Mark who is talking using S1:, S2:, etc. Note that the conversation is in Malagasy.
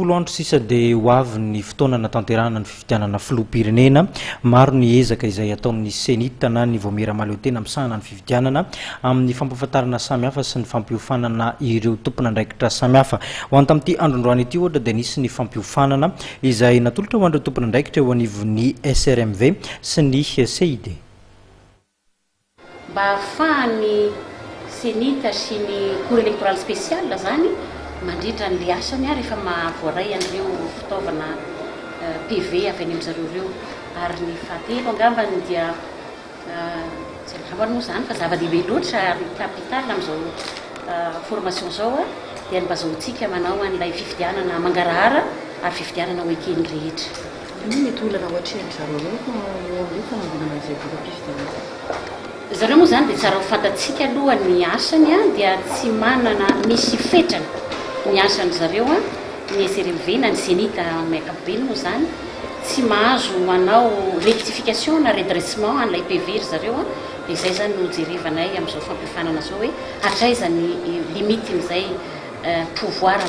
S1: folo andro sisa dia ho avy ny fotoana natanterahana ny fifidianana filoham-pirenena. Maro ny ezaka izay ataon'ny senita na ny voamera-maleotena amisahana ny fifidianana amin'ny fampahafantarana samihafa sy ny fampiofanana ireo tompona ndraikitra samihafa. Ho any tamin'ity androndroany ity ohatra dia nisy ny fampiofanana izay natolotra ho an'ireo tompona ndraikitra eo anivon'ny SRMV sy ny CID.
S2: Mba ahafahan'ny senita sy ny cour électoral spécial zany mandritra n'le asany rehefa mahavoaray an'ireo fitaovana PV avy any amin'zareo ireo. Ary ny fahatelo angambany dia tsy angambany moa zany fa zava-dehibe loatra ary capital amin'izao formation zao dia mba zahotsika manao an'ilay fifidianana mangarahara ary fifidianana ho ekeny rehetra.
S3: Mety olana ohatrany zareo ireo fanangonana izay fifidianana.
S2: Zareo moa zany dia tsara ho fantatsika aloha ny asany dia tsy manana misy fetrany ny asany zareo ny SRMV na ny senita miankapobeny moa zany tsy mahazo manao rectification na redressement an'ilay PV zareo dia izay zany no jerevanay amin'izao fampiofanana zao hoe hatraiza ny limite n'izay pouvoir